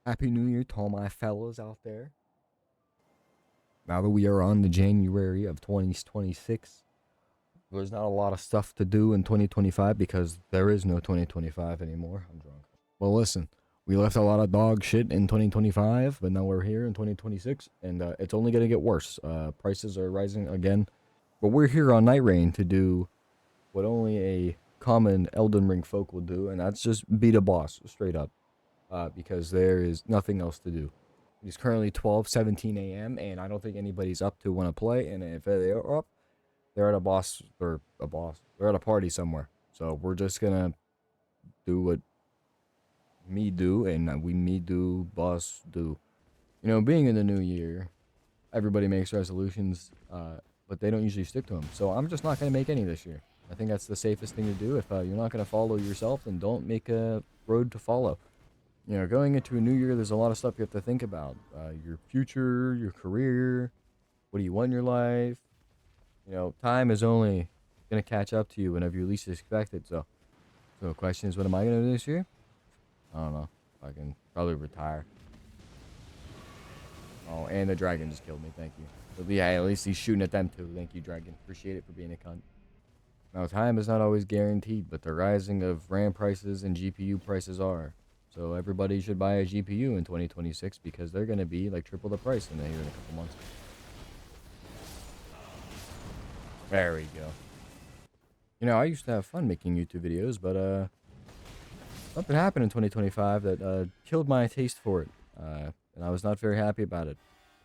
Happy New Year to all my fellas out there. Now that we are on the January of 2026, there's not a lot of stuff to do in 2025 because there is no 2025 anymore. I'm drunk. Well, listen, we left a lot of dog shit in 2025, but now we're here in 2026, and it's only going to get worse. Prices are rising again, but we're here on Night Rain to do what only a common Elden Ring folk will do, and that's just beat a boss straight up. Because there is nothing else to do. It's currently 12:17 a.m. and I don't think anybody's up to want to play. And if they are up, they're at a boss or a boss. They're at a party somewhere. So we're just gonna do what me do, and we me do, boss do. You know, being in the new year, everybody makes resolutions, but they don't usually stick to them. So I'm just not gonna make any this year. I think that's the safest thing to do. If you're not gonna follow yourself, then don't make a road to follow. You know, going into a new year, there's a lot of stuff you have to think about. Your future, your career, what do you want in your life? You know, time is only going to catch up to you whenever you least expect it. So the question is, what am I going to do this year? I don't know. I can probably retire. Oh, and the dragon just killed me. Thank you. But yeah, at least he's shooting at them too. Thank you, dragon. Appreciate it for being a cunt. Now, time is not always guaranteed, but the rising of RAM prices and GPU prices are. So everybody should buy a GPU in 2026 because they're going to be like triple the price in here in a couple months. There we go. You know, I used to have fun making YouTube videos, but something happened in 2025 that killed my taste for it. And I was not very happy about it.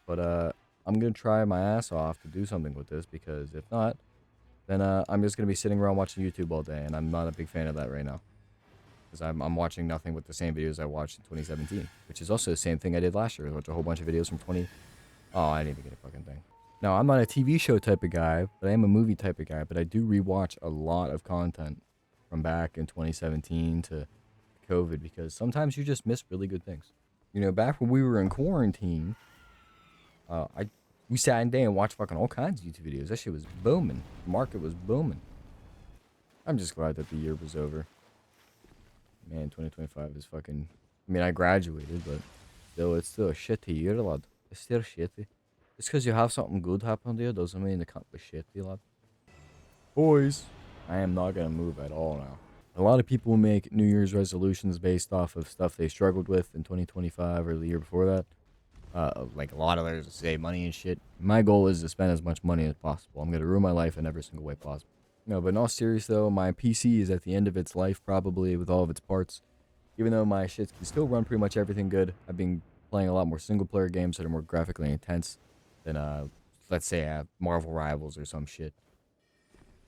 But I'm going to try my ass off to do something with this because if not, then I'm just going to be sitting around watching YouTube all day, and I'm not a big fan of that right now. Because I'm watching nothing but the same videos I watched in 2017, which is also the same thing I did last year. I watched a whole bunch of videos from 20. Oh, I didn't even get a fucking thing. Now, I'm not a TV show type of guy, but I am a movie type of guy. But I do rewatch a lot of content from back in 2017 to COVID because sometimes you just miss really good things. You know, back when we were in quarantine, we sat in day and watched fucking all kinds of YouTube videos. That shit was booming. The market was booming. I'm just glad that the year was over. Man, 2025 is fucking... I mean, I graduated, but still, it's still a shitty year, lad. It's still shitty. Just because you have something good happen to you doesn't mean it can't be shitty, lad. Boys, I am not going to move at all now. A lot of people make New Year's resolutions based off of stuff they struggled with in 2025 or the year before that. Like a lot of others save money and shit. My goal is to spend as much money as possible. I'm going to ruin my life in every single way possible. No, but in all serious though, my PC is at the end of its life probably with all of its parts. Even though my shit can still run pretty much everything good, I've been playing a lot more single player games that are more graphically intense than let's say Marvel Rivals or some shit.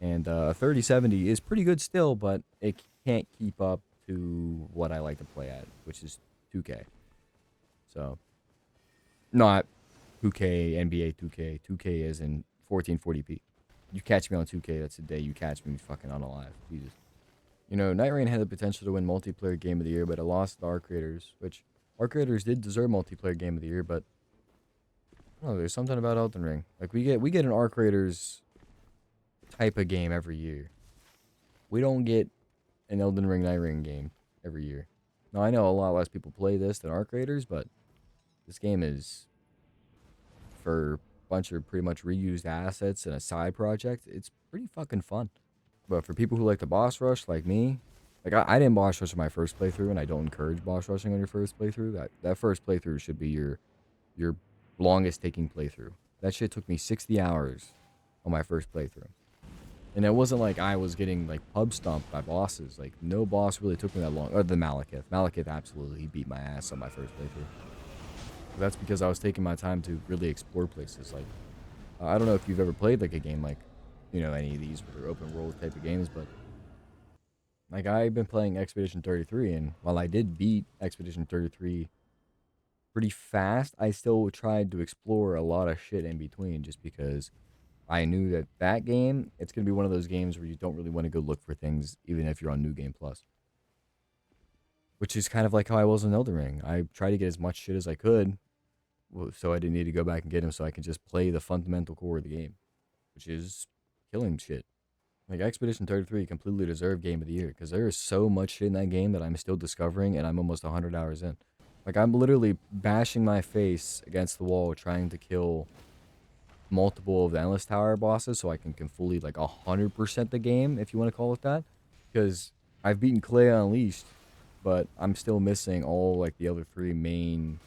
And 3070 is pretty good still, but it can't keep up to what I like to play at, which is 2K. So not 2K NBA 2K. 2K is in 1440p. You catch me on 2K, that's the day you catch me fucking unalive. Jesus. You know, Night Rain had the potential to win multiplayer game of the year, but it lost to Arc Raiders, which Arc Raiders did deserve multiplayer game of the year, but I don't know, there's something about Elden Ring. Like we get an Arc Raiders type of game every year. We don't get an Elden Ring Night Rain game every year. Now I know a lot less people play this than Arc Raiders, but this game is for bunch of pretty much reused assets and a side project. It's pretty fucking fun. But for people who like the boss rush, like me, like I didn't boss rush on my first playthrough, and I don't encourage boss rushing on your first playthrough. That first playthrough should be your longest taking playthrough. That shit took me 60 hours on my first playthrough. And it wasn't like I was getting like pub stomped by bosses. Like no boss really took me that long. Other than Malekith. Malekith absolutely he beat my ass on my first playthrough. But that's because I was taking my time to really explore places. Like I don't know if you've ever played like a game like, you know, any of these where open world type of games, but like I've been playing Expedition 33, and while I did beat Expedition 33 pretty fast, I still tried to explore a lot of shit in between just because I knew that that game, it's going to be one of those games where you don't really want to go look for things even if you're on New Game Plus. Which is kind of like how I was in Elden Ring. I tried to get as much shit as I could so I didn't need to go back and get them so I can just play the fundamental core of the game, which is killing shit. Like Expedition 33 completely deserved Game of the Year because there is so much shit in that game that I'm still discovering and I'm almost 100 hours in. Like, I'm literally bashing my face against the wall trying to kill multiple of the Endless Tower bosses so I can fully, like, 100% the game, if you want to call it that. Because I've beaten Clay Unleashed, but I'm still missing all, like, the other three main,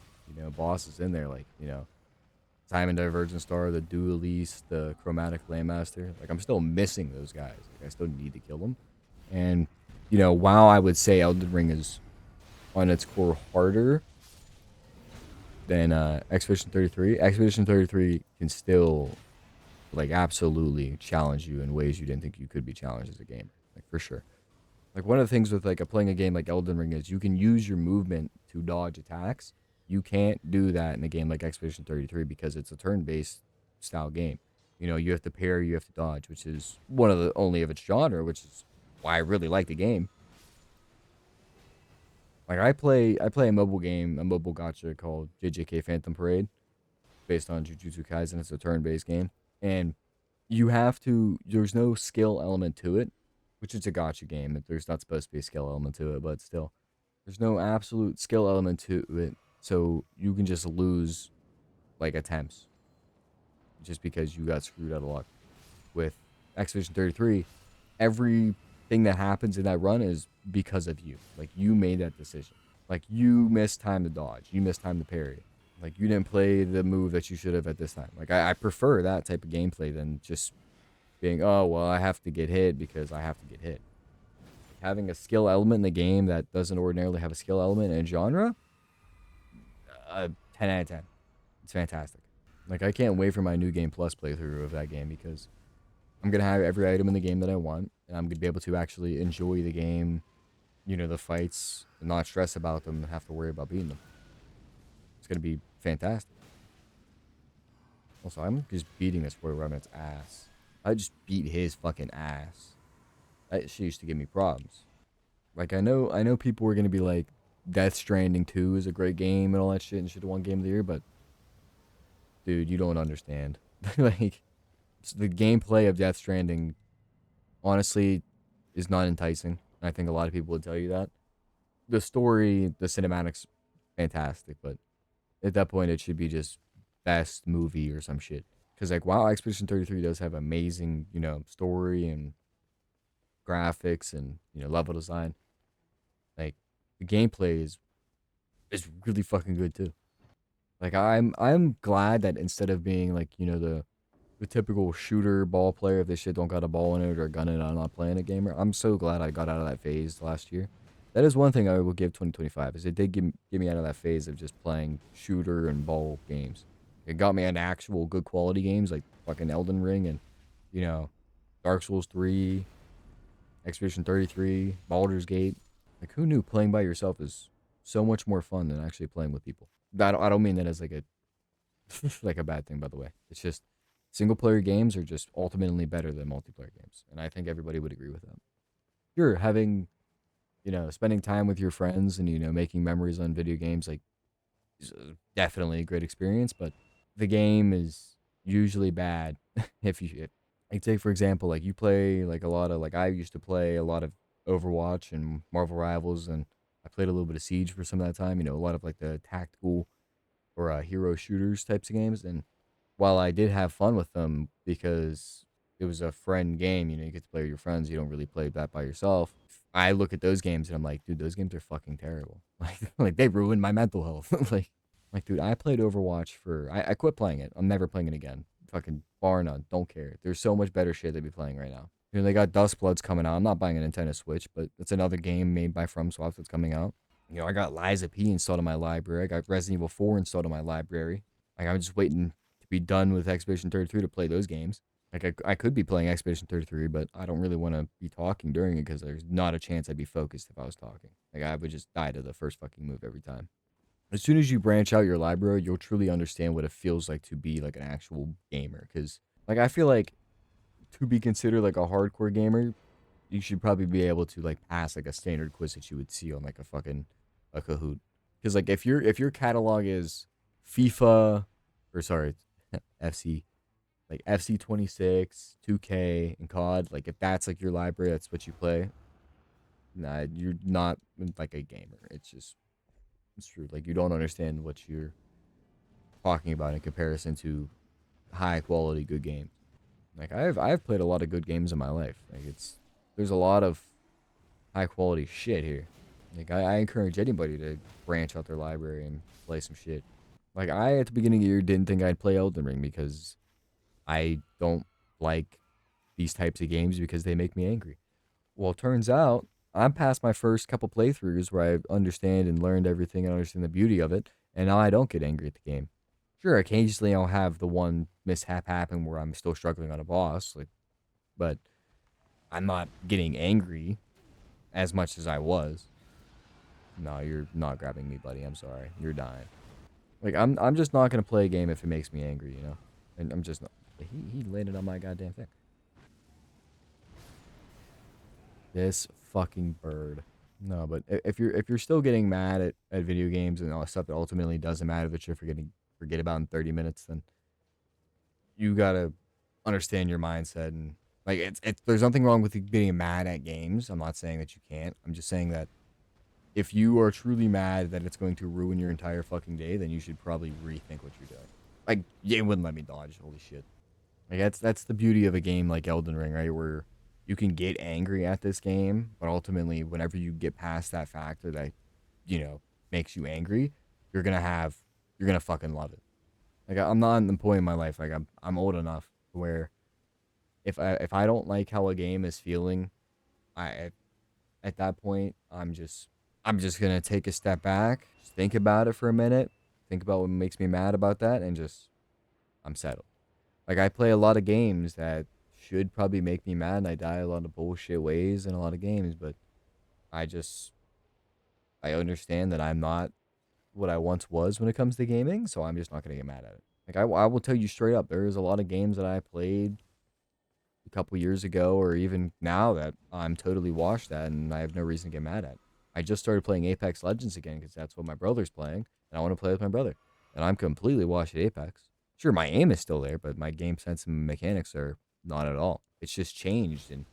bosses in there. Like, Time and Divergent Star, the Duelist, the Chromatic Landmaster. Like, I'm still missing those guys. Like, I still need to kill them. And, while I would say Elden Ring is, on its core, harder than Expedition 33, Expedition 33 can still, like, absolutely challenge you in ways you didn't think you could be challenged as a gamer. Like, for sure. Like, one of the things with, like, playing a game like Elden Ring is you can use your movement to dodge attacks. You can't do that in a game like Expedition 33 because it's a turn-based style game. You have to parry, you have to dodge, which is one of the only of its genre, which is why I really like the game. Like, I play a mobile game, a mobile gacha called JJK Phantom Parade, based on Jujutsu Kaisen. It's a turn-based game, and there's no skill element to it, which is a gacha game. There's not supposed to be a skill element to it, but still, there's no absolute skill element to it. So you can just lose, like, attempts just because you got screwed out of luck. With Expedition 33, everything that happens in that run is because of you. Like, you made that decision. Like, you missed time to dodge. You missed time to parry. Like, you didn't play the move that you should have at this time. Like, I prefer that type of gameplay than just being, oh, well, I have to get hit because I have to get hit. Having a skill element in the game that doesn't ordinarily have a skill element in genre, 10 out of 10. It's fantastic. Like, I can't wait for my New Game Plus playthrough of that game because I'm going to have every item in the game that I want, and I'm going to be able to actually enjoy the game, the fights, and not stress about them and have to worry about beating them. It's going to be fantastic. Also, I'm just beating this boy Remnant's ass. I just beat his fucking ass. That shit used to give me problems. Like, I know people were going to be like, Death Stranding 2 is a great game and all that shit and should have won Game of the Year, but dude, you don't understand. Like, the gameplay of Death Stranding, honestly, is not enticing. I think a lot of people would tell you that. The story, the cinematics, fantastic, but at that point, it should be just best movie or some shit. Because, like, while Expedition 33 does have amazing, story and graphics and, level design, like, the gameplay is really fucking good too. Like, I'm glad that instead of being like, the typical shooter ball player, if this shit don't got a ball in it or a gun in it, I'm not playing a gamer. I'm so glad I got out of that phase last year. That is one thing I will give 2025 is it did get me out of that phase of just playing shooter and ball games. It got me into actual good quality games like fucking Elden Ring and, you know, Dark Souls 3, Expedition 33, Baldur's Gate. Like, who knew playing by yourself is so much more fun than actually playing with people? I don't mean that as like a like a bad thing, by the way. It's just single player games are just ultimately better than multiplayer games, and I think everybody would agree with that. You're having, spending time with your friends and making memories on video games, like, is definitely a great experience, but the game is usually bad if you like, take for example, like, you play like a lot of, like, I used to play a lot of Overwatch and Marvel Rivals, and I played a little bit of Siege for some of that time. A lot of like the tactical or hero shooters types of games. And while I did have fun with them because it was a friend game, you get to play with your friends. You don't really play that by yourself. I look at those games and I'm like, dude, those games are fucking terrible. Like they ruined my mental health. like, dude, I played Overwatch I quit playing it. I'm never playing it again. Fucking bar none. Don't care. There's so much better shit to be playing right now. They got Dustbloods coming out. I'm not buying a Nintendo Switch, but it's another game made by FromSoft that's coming out. I got Liza P installed in my library. I got Resident Evil 4 installed in my library. Like, I'm just waiting to be done with Expedition 33 to play those games. Like, I could be playing Expedition 33, but I don't really want to be talking during it because there's not a chance I'd be focused if I was talking. Like, I would just die to the first fucking move every time. As soon as you branch out your library, you'll truly understand what it feels like to be like an actual gamer. Because, like, I feel like to be considered like a hardcore gamer, you should probably be able to like pass like a standard quiz that you would see on like a Kahoot. Because, like, if your catalog is FIFA, or sorry, FC, like FC 26, 2K, and COD, like, if that's like your library, that's what you play. Nah, you're not like a gamer. It's just It's true. Like, you don't understand what you're talking about in comparison to high quality good games. Like, I've played a lot of good games in my life. Like, there's a lot of high quality shit here. Like, I encourage anybody to branch out their library and play some shit. Like, I at the beginning of the year didn't think I'd play Elden Ring because I don't like these types of games because they make me angry. Well, it turns out I'm past my first couple playthroughs where I understand and learned everything and understand the beauty of it, and now I don't get angry at the game. Sure, occasionally I'll have the one mishap happen where I'm still struggling on a boss, like, but I'm not getting angry as much as I was. No, you're not grabbing me, buddy. I'm sorry. You're dying. Like, I'm just not gonna play a game if it makes me angry, you know? And I'm just not. He landed on my goddamn thing. This fucking bird. No, but if you're still getting mad at video games and all stuff that ultimately doesn't matter that you're forget about in 30 minutes, then you gotta understand your mindset and like it's there's nothing wrong with you getting mad at games. I'm not saying that you can't. I'm just saying that if you are truly mad that it's going to ruin your entire fucking day, then you should probably rethink what you're doing. Like, yeah, it wouldn't let me dodge. Holy shit. Like that's the beauty of a game like Elden Ring, right? Where you can get angry at this game, but ultimately, whenever you get past that factor that, you know, makes you angry, you're gonna have, you're gonna fucking love it. Like I'm not in the point in my life. Like I'm old enough where if I don't like how a game is feeling, I at that point I'm just gonna take a step back, just think about it for a minute, think about what makes me mad about that, and just I'm settled. Like I play a lot of games that should probably make me mad, and I die a lot of bullshit ways in a lot of games, but I just I understand that I'm not what I once was when it comes to gaming, so I'm just not gonna get mad at it. Like I will tell you straight up, there's a lot of games that I played a couple years ago or even now that I'm totally washed at and I have no reason to get mad at. I just started playing Apex Legends again because that's what my brother's playing, and I want to play with my brother. And I'm completely washed at Apex. Sure, my aim is still there, but my game sense and mechanics are not at all. It's just changed, and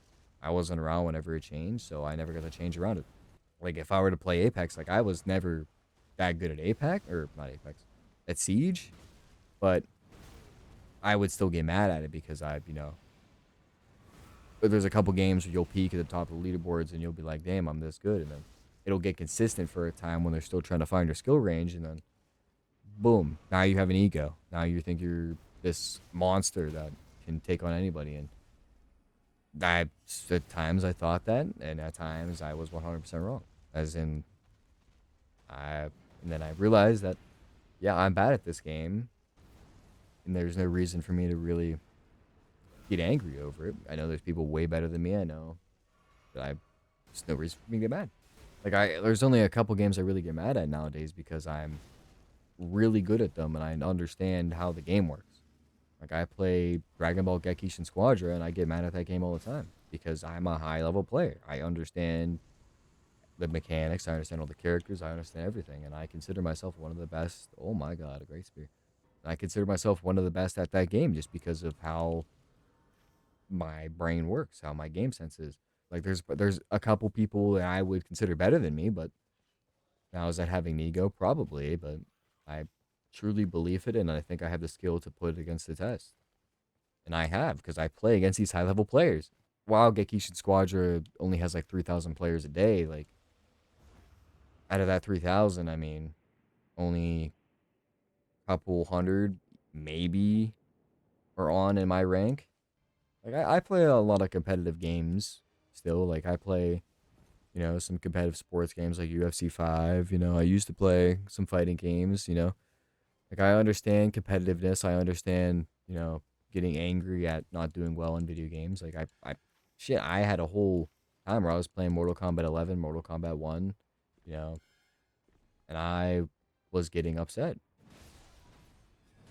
I wasn't around whenever it changed, so I never got to change around it. Like if I were to play Apex, like I was never that good at Apex or not Apex, at Siege, but I would still get mad at it because but there's a couple games where you'll peak at the top of the leaderboards and you'll be like, damn, I'm this good. And then it'll get consistent for a time when they're still trying to find your skill range. And then, boom, now you have an ego. Now you think you're this monster that can take on anybody. And at times I thought that. And at times I was 100% wrong. As in, and then I realized that, yeah, I'm bad at this game. And there's no reason for me to really get angry over it. I know there's people way better than me. I know that there's no reason for me to get mad. Like there's only a couple games I really get mad at nowadays because I'm really good at them and I understand how the game works. Like I play Dragon Ball Gekishin Squadra and I get mad at that game all the time because I'm a high level player. I understand the mechanics, I understand all the characters, I understand everything, and I consider myself one of the best. Oh my god, a great spear. I consider myself one of the best at that game just because of how my brain works, how my game sense is. Like there's a couple people that I would consider better than me, but now is that having an ego? Probably, but I truly believe it, and I think I have the skill to put it against the test. And I have, because I play against these high level players. While Gekishin Squadra only has like 3,000 players a day, like out of that 3,000, I mean, only a couple hundred maybe are on in my rank. Like I play a lot of competitive games still. Like I play, some competitive sports games like UFC 5. I used to play some fighting games, Like I understand competitiveness. I understand, getting angry at not doing well in video games. Like shit, I had a whole time where I was playing Mortal Kombat 11, Mortal Kombat 1, you know, and I was getting upset.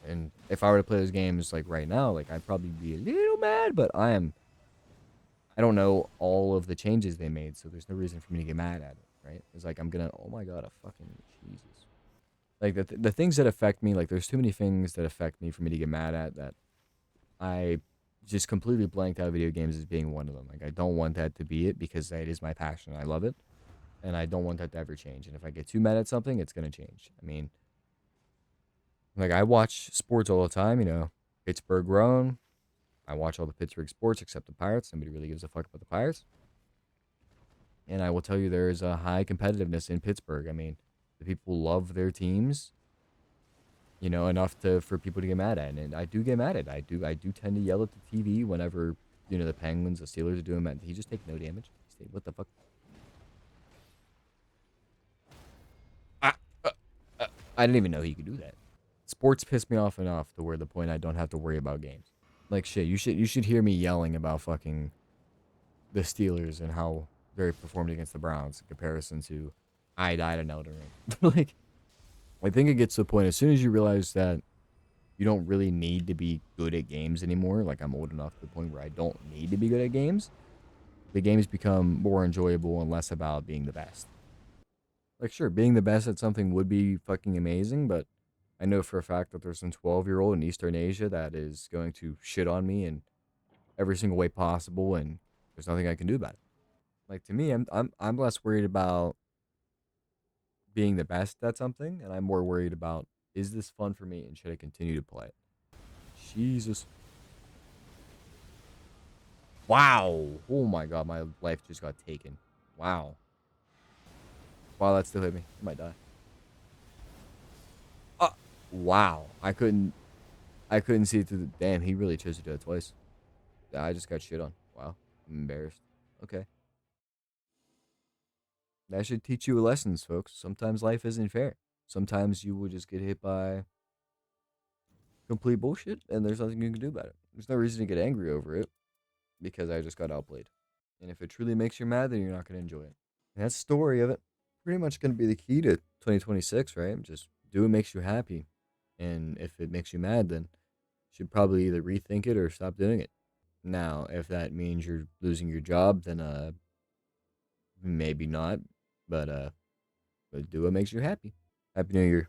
And if I were to play those games like right now, like I'd probably be a little mad, but I don't know all of the changes they made, so there's no reason for me to get mad at it, right? It's like I'm gonna, oh my god, a fucking Jesus. Like the things that affect me, like there's too many things that affect me for me to get mad at that I just completely blanked out video games as being one of them. Like I don't want that to be it because that is my passion. I love it. And I don't want that to ever change. And if I get too mad at something, it's going to change. I mean, like, I watch sports all the time, you know, Pittsburgh grown. I watch all the Pittsburgh sports except the Pirates. Nobody really gives a fuck about the Pirates. And I will tell you, there is a high competitiveness in Pittsburgh. I mean, the people love their teams, you know, enough to for people to get mad at. And I do get mad at it. I do tend to yell at the TV whenever, you know, the Penguins, the Steelers are doing that. He just take no damage. What the fuck? I, uh, I didn't even know he could do that. Sports piss me off enough to where the point I don't have to worry about games. Like shit, you should hear me yelling about fucking the Steelers and how they performed against the Browns in comparison to I died in Elden Ring. Like, I think it gets to the point as soon as you realize that you don't really need to be good at games anymore. Like, I'm old enough to the point where I don't need to be good at games. The games become more enjoyable and less about being the best. Like, sure, being the best at something would be fucking amazing, but I know for a fact that there's some 12-year-old in Eastern Asia that is going to shit on me in every single way possible, and there's nothing I can do about it. Like, to me, I'm less worried about being the best at something, and I'm more worried about, is this fun for me and should I continue to play it? Jesus. Wow. Oh my god, my life just got taken. Wow. Wow, that still hit me. I might die. Uh, wow. I couldn't see it through the damn, he really chose to do it twice. I just got shit on. Wow. I'm embarrassed. Okay. That should teach you lessons, folks. Sometimes life isn't fair. Sometimes you will just get hit by complete bullshit, and there's nothing you can do about it. There's no reason to get angry over it because I just got outplayed. And if it truly makes you mad, then you're not going to enjoy it. And that's the story of it. Pretty much going to be the key to 2026, right? Just do what makes you happy. And if it makes you mad, then you should probably either rethink it or stop doing it. Now, if that means you're losing your job, then maybe not. But but do what makes you happy. Happy New Year.